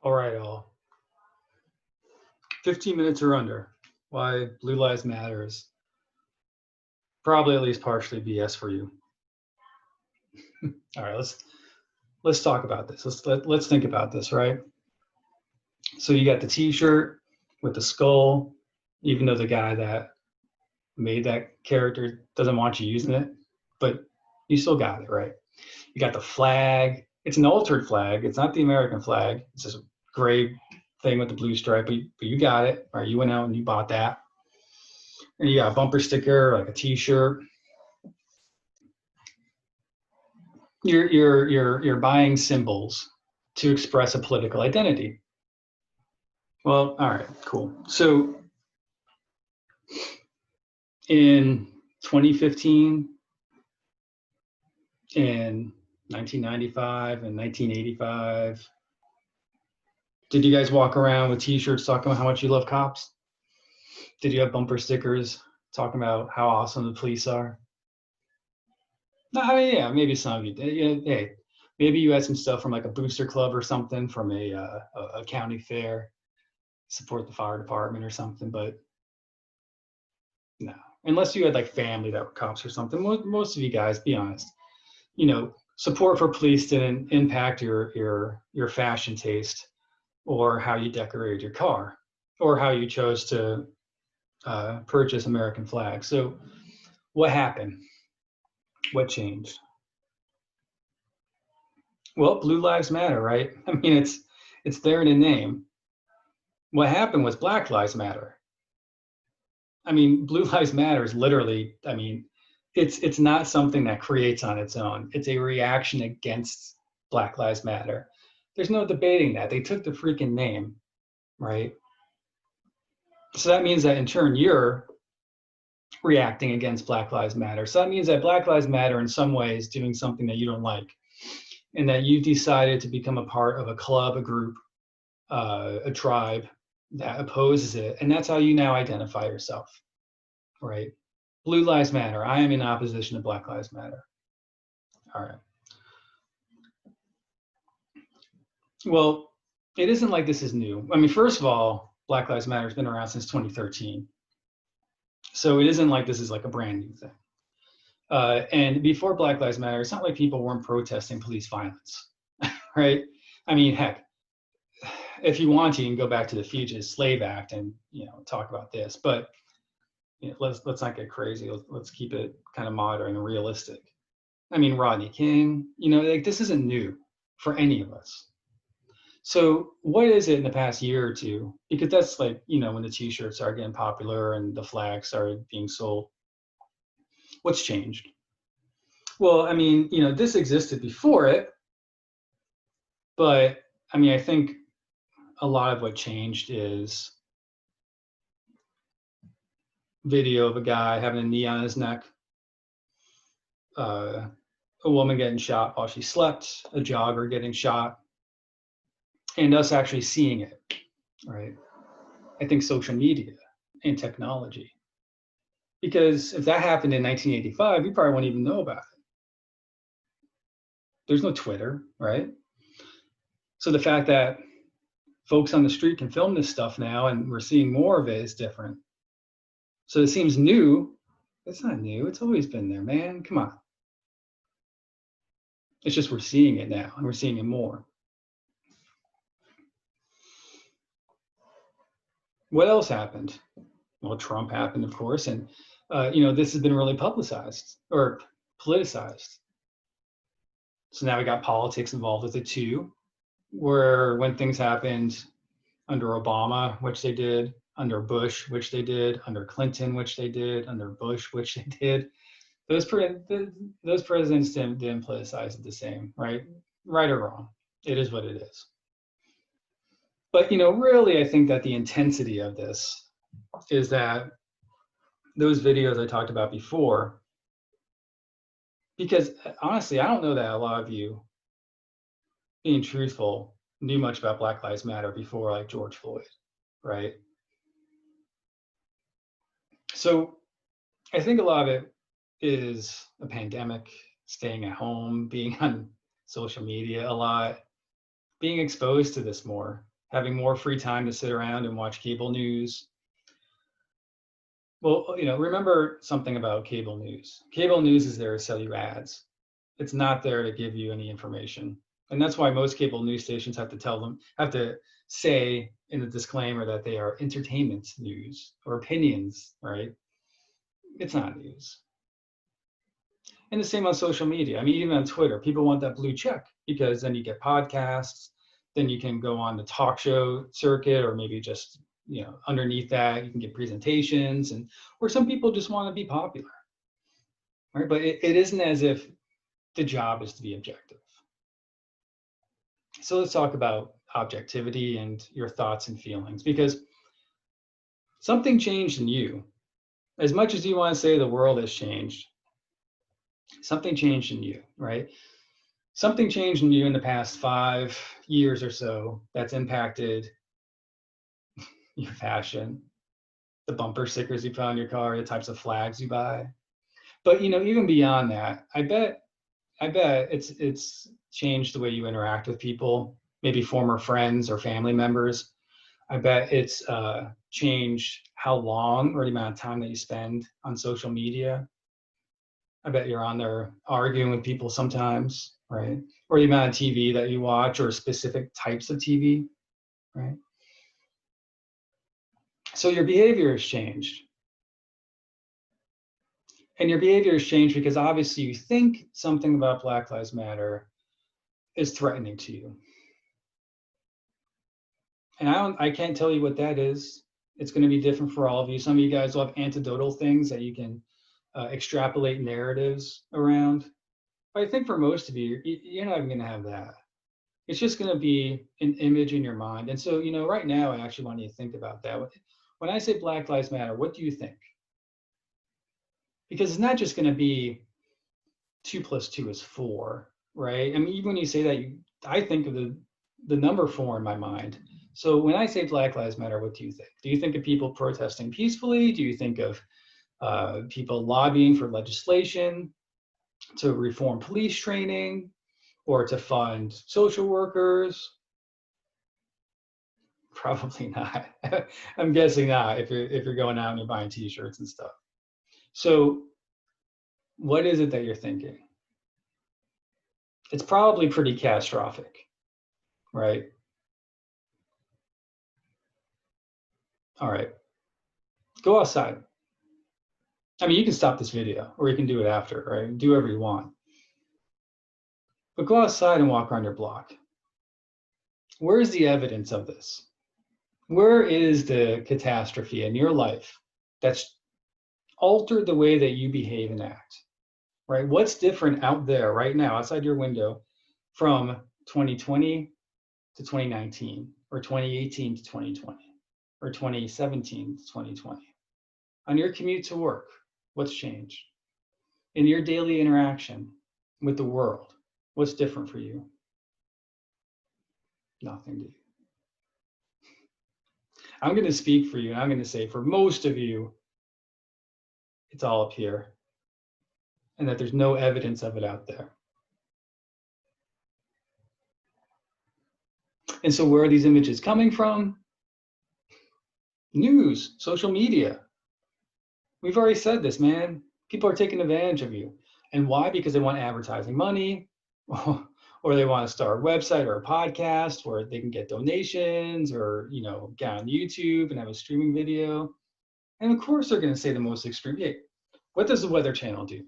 All right, all. 15 minutes or under. Why Blue Lives Matter is probably at least partially BS for you. All right, let's talk about this. Let's think about this, right? So you got the T-shirt with the skull, even though the guy that made that character doesn't want you using it, but you still got it, right? You got the flag. It's an altered flag. It's not the American flag. It's just a gray thing with the blue stripe, but you got it, right? You went out and you bought that. And you got a bumper sticker, like a T-shirt. You're buying symbols to express a political identity. Well, all right, cool. So in 2015, in 1995 and 1985, did you guys walk around with T-shirts talking about how much you love cops? Did you have bumper stickers talking about how awesome the police are? No, I mean, yeah, maybe some of you did. Hey, maybe you had some stuff from like a booster club or something from a county fair, support the fire department or something. But no, unless you had like family that were cops or something. Most of you guys, be honest, support for police didn't impact your fashion taste or how you decorated your car or how you chose to purchase American flags. So what happened? What changed? Well, Blue Lives Matter, right? I mean, it's there in the name. What happened was Black Lives Matter. I mean, Blue Lives Matter is literally, I mean, it's not something that creates on its own. It's a reaction against Black Lives Matter. There's no debating that. They took the freaking name, right? So that means that in turn, you're reacting against Black Lives Matter. So that means that Black Lives Matter in some ways doing something that you don't like, and that you've decided to become a part of a club, a group, a tribe that opposes it. And that's how you now identify yourself, right? Blue Lives Matter. I am in opposition to Black Lives Matter. All right. Well, it isn't like this is new. I mean, first of all, Black Lives Matter has been around since 2013. So it isn't like this is like a brand new thing. And before Black Lives Matter, it's not like people weren't protesting police violence, right? I mean, heck, if you want to, you can go back to the Fugitive Slave Act and talk about this. But let's not get crazy. Let's keep it kind of modern and realistic. I mean, Rodney King, like this isn't new for any of us. So what is it in the past year or two? Because that's like, when the T-shirts started getting popular and the flags started being sold. What's changed? Well, I mean, this existed before it, but I mean, I think a lot of what changed is video of a guy having a knee on his neck, a woman getting shot while she slept, a jogger getting shot, and us actually seeing it, right? I think social media and technology. Because if that happened in 1985, you probably wouldn't even know about it. There's no Twitter, right? So the fact that folks on the street can film this stuff now and we're seeing more of it is different. So it seems new. It's not new. It's always been there, man. Come on. It's just we're seeing it now and we're seeing it more. What else happened? Well, Trump happened, of course, and this has been really publicized or politicized. So now we got politics involved with it too, where when things happened under Obama, which they did, under Bush, which they did, under Clinton, which they did, under Bush, which they did, those presidents didn't politicize it the same, right? Right or wrong, it is what it is. But really, I think that the intensity of this is that those videos I talked about before, because honestly, I don't know that a lot of you, being truthful, knew much about Black Lives Matter before like George Floyd, right? So I think a lot of it is a pandemic, staying at home, being on social media a lot, being exposed to this more. having more free time to sit around and watch cable news. Well, remember something about cable news. Cable news is there to sell you ads. It's not there to give you any information. And that's why most cable news stations have to say in the disclaimer that they are entertainment news or opinions, right? It's not news. And the same on social media. I mean, even on Twitter, people want that blue check because then you get podcasts, then you can go on the talk show circuit, or maybe just, underneath that, you can get presentations, or some people just want to be popular, right? But it isn't as if the job is to be objective. So let's talk about objectivity and your thoughts and feelings, because something changed in you. As much as you want to say the world has changed, something changed in you, right? Something changed in you in the past 5 years or so that's impacted your fashion, the bumper stickers you put on your car, the types of flags you buy. But even beyond that, I bet it's changed the way you interact with people, maybe former friends or family members. I bet it's changed how long or the amount of time that you spend on social media. I bet you're on there arguing with people sometimes, right? Or the amount of TV that you watch, or specific types of TV, right? So your behavior has changed. And your behavior has changed because obviously you think something about Black Lives Matter is threatening to you. And I can't tell you what that is. It's going to be different for all of you. Some of you guys will have anecdotal things that you can extrapolate narratives around. But I think for most of you, you're not even going to have that. It's just going to be an image in your mind. And so, right now, I actually want you to think about that. When I say Black Lives Matter, what do you think? Because it's not just going to be 2 + 2 is 4, right? I mean, even when you say that, I think of the number 4 in my mind. So when I say Black Lives Matter, what do you think? Do you think of people protesting peacefully? Do you think of people lobbying for legislation to reform police training, or to fund social workers? Probably not. I'm guessing not if you're going out and you're buying t-shirts and stuff. So what is it that you're thinking? It's probably pretty catastrophic, right? All right, go outside. I mean, you can stop this video or you can do it after, right? Do whatever you want. But go outside and walk around your block. Where's the evidence of this? Where is the catastrophe in your life that's altered the way that you behave and act, right? What's different out there right now outside your window from 2020 to 2019, or 2018 to 2020, or 2017 to 2020? On your commute to work, what's changed? In your daily interaction with the world, what's different for you? Nothing, do you? I'm going to speak for you, and I'm going to say for most of you, it's all up here, and that there's no evidence of it out there. And so where are these images coming from? News, social media. We've already said this, man. People are taking advantage of you. And why? Because they want advertising money, or they want to start a website or a podcast where they can get donations, or get on YouTube and have a streaming video. And of course they're going to say the most extreme. Hey, what does the Weather Channel do?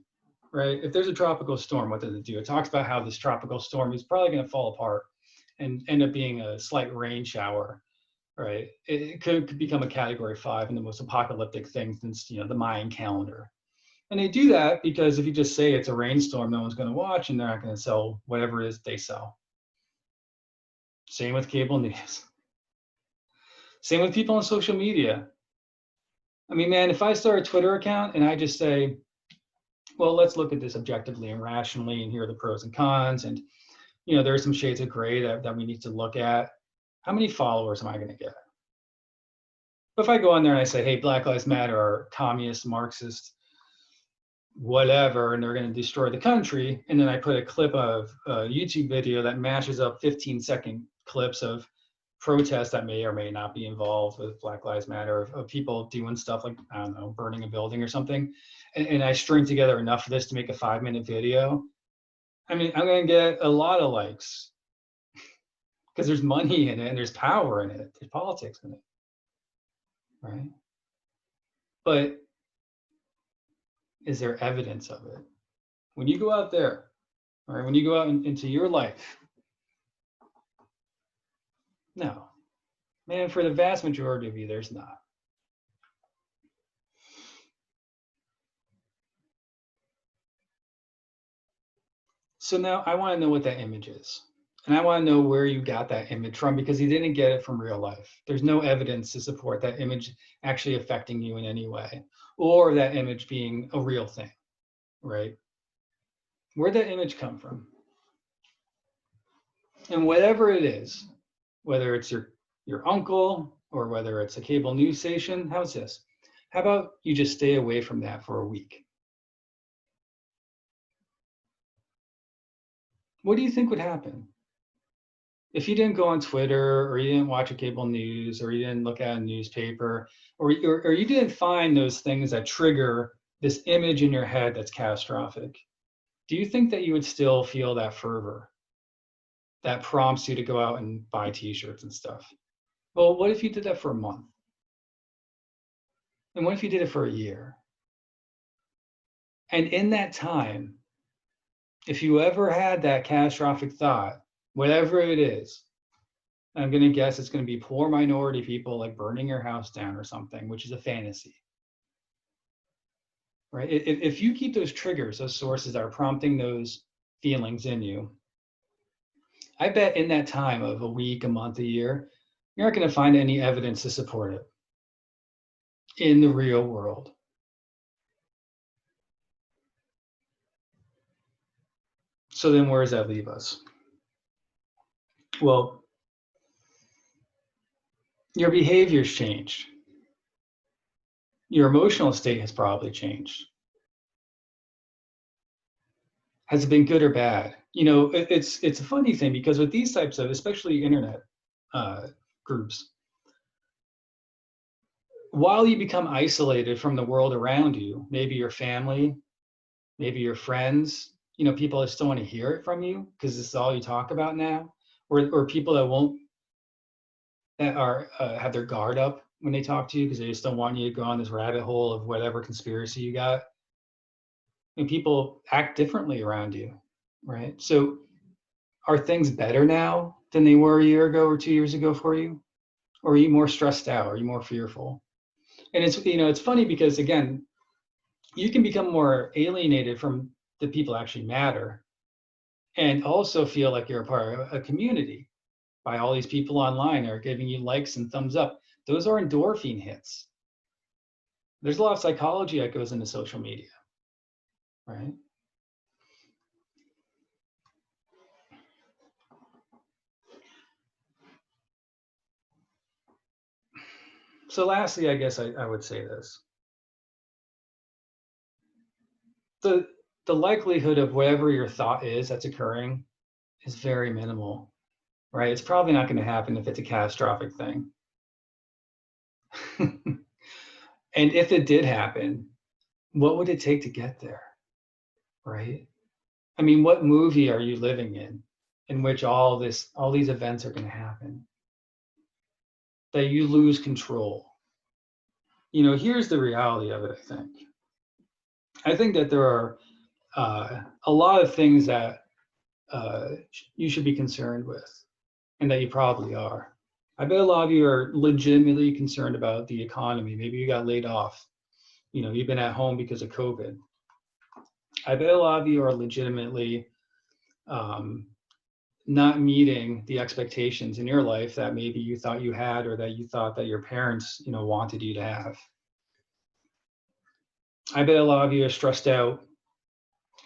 Right? If there's a tropical storm, what does it do? It talks about how this tropical storm is probably going to fall apart and end up being a slight rain shower, right? It could become a category 5 in the most apocalyptic things since the Mayan calendar. And they do that because if you just say it's a rainstorm, no one's going to watch, and they're not going to sell whatever it is they sell. Same with cable news. Same with people on social media. I mean, man, if I start a Twitter account and I just say, well, let's look at this objectively and rationally, and here are the pros and cons, and there are some shades of gray that we need to look at. How many followers am I going to get? But if I go on there and I say, hey, Black Lives Matter are communist, Marxist, whatever, and they're going to destroy the country, and then I put a clip of a YouTube video that mashes up 15-second clips of protests that may or may not be involved with Black Lives Matter, of people doing stuff like, I don't know, burning a building or something, and I string together enough of this to make a 5-minute video, I mean, I'm going to get a lot of likes because there's money in it and there's power in it. There's politics in it, right? But is there evidence of it? When you go out there, right, when you go out into your life, no. Man, for the vast majority of you, there's not. So now I want to know what that image is. And I want to know where you got that image from, because you didn't get it from real life. There's no evidence to support that image actually affecting you in any way, or that image being a real thing, right? Where'd that image come from? And whatever it is, whether it's your uncle or whether it's a cable news station, how's this? How about you just stay away from that for a week? What do you think would happen? If you didn't go on Twitter, or you didn't watch a cable news, or you didn't look at a newspaper, or you didn't find those things that trigger this image in your head that's catastrophic, do you think that you would still feel that fervor that prompts you to go out and buy t-shirts and stuff? Well, what if you did that for a month? And what if you did it for a year? And in that time, if you ever had that catastrophic thought, whatever it is, I'm going to guess it's going to be poor minority people like burning your house down or something, which is a fantasy, right? If you keep those triggers, those sources that are prompting those feelings in you, I bet in that time of a week, a month, a year, you're not going to find any evidence to support it in the real world. So then where does that leave us? Well, your behavior's changed. Your emotional state has probably changed. Has it been good or bad? You know, it's a funny thing, because with these types of, especially internet groups, while you become isolated from the world around you, maybe your family, maybe your friends, you know, people that still want to hear it from you because this is all you talk about now, or people that won't, that are have their guard up when they talk to you because they just don't want you to go on this rabbit hole of whatever conspiracy you got. And people act differently around you, right? So are things better now than they were a year ago or 2 years ago for you? Or are you more stressed out? Are you more fearful? And it's, you know, it's funny because, again, you can become more alienated from the people that actually matter, and also feel like you're a part of a community by all these people online are giving you likes and thumbs up. Those are endorphin hits. There's a lot of psychology that goes into social media, right? So lastly, I guess I would say this. The likelihood of whatever your thought is that's occurring is very minimal, right? It's probably not going to happen if it's a catastrophic thing. And if it did happen, what would it take to get there, right? I mean, what movie are you living in which all these events are going to happen? That you lose control. You know, here's the reality of it, I think. I think that there are a lot of things that you should be concerned with, and that you probably are. I bet a lot of you are legitimately concerned about the economy. Maybe you got laid off. You know, you've been at home because of COVID. I bet a lot of you are legitimately not meeting the expectations in your life that maybe you thought you had, or that you thought that your parents, you know, wanted you to have. I bet a lot of you are stressed out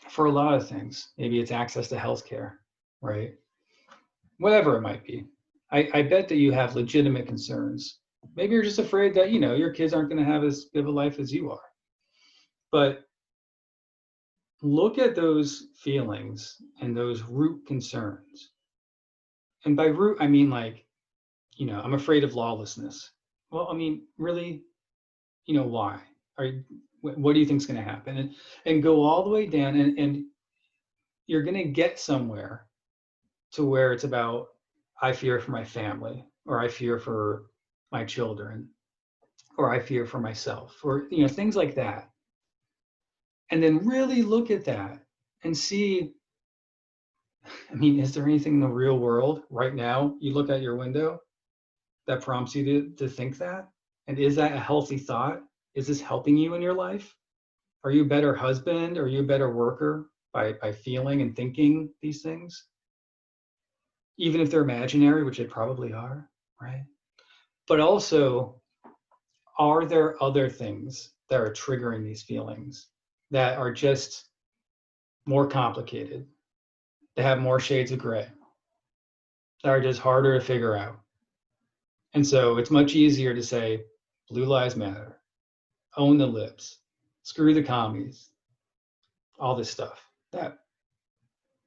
for a lot of things. Maybe it's access to healthcare, right? Whatever it might be. I bet that you have legitimate concerns. Maybe you're just afraid that, you know, your kids aren't going to have as good of a life as you are. But look at those feelings and those root concerns. And by root, I mean like You know, I'm afraid of lawlessness. Well, I mean, really, you know, why? What do you think is going to happen? And go all the way down, and you're going to get somewhere to where it's about, I fear for my family, or I fear for my children, or I fear for myself, or, you know, things like that. And then really look at that and see, I mean, is there anything in the real world right now, you look out your window, that prompts you to think that? And is that a healthy thought? Is this helping you in your life? Are you a better husband? Are you a better worker by feeling and thinking these things? Even if they're imaginary, which they probably are, right? But also, are there other things that are triggering these feelings that are just more complicated, that have more shades of gray, that are just harder to figure out? And so it's much easier to say, Blue Lives Matter, own the libs, screw the commies, all this stuff. That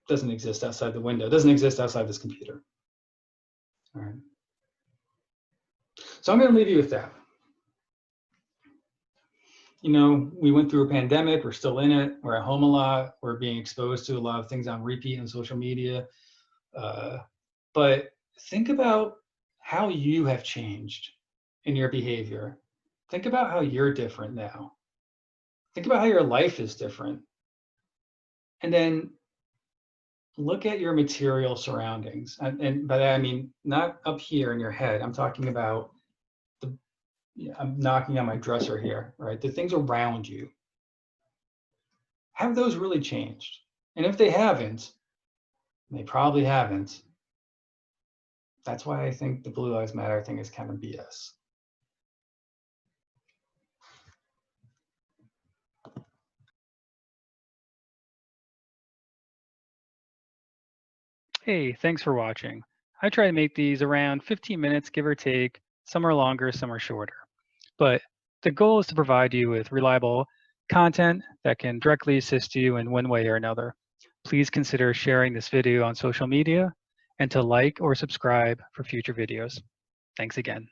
doesn't exist outside the window, doesn't exist outside this computer. All right. So I'm going to leave you with that. You know, we went through a pandemic, we're still in it, we're at home a lot, we're being exposed to a lot of things on repeat on social media. But think about how you have changed in your behavior. Think about how you're different now. Think about how your life is different. And then look at your material surroundings. And by that, I mean, not up here in your head. I'm talking about I'm knocking on my dresser here, right? The things around you. Have those really changed? And if they haven't, they probably haven't, that's why I think the Blue Lives Matter thing is kind of BS. Hey, thanks for watching. I try to make these around 15 minutes, give or take. Some are longer, some are shorter. But the goal is to provide you with reliable content that can directly assist you in one way or another. Please consider sharing this video on social media and to like or subscribe for future videos. Thanks again.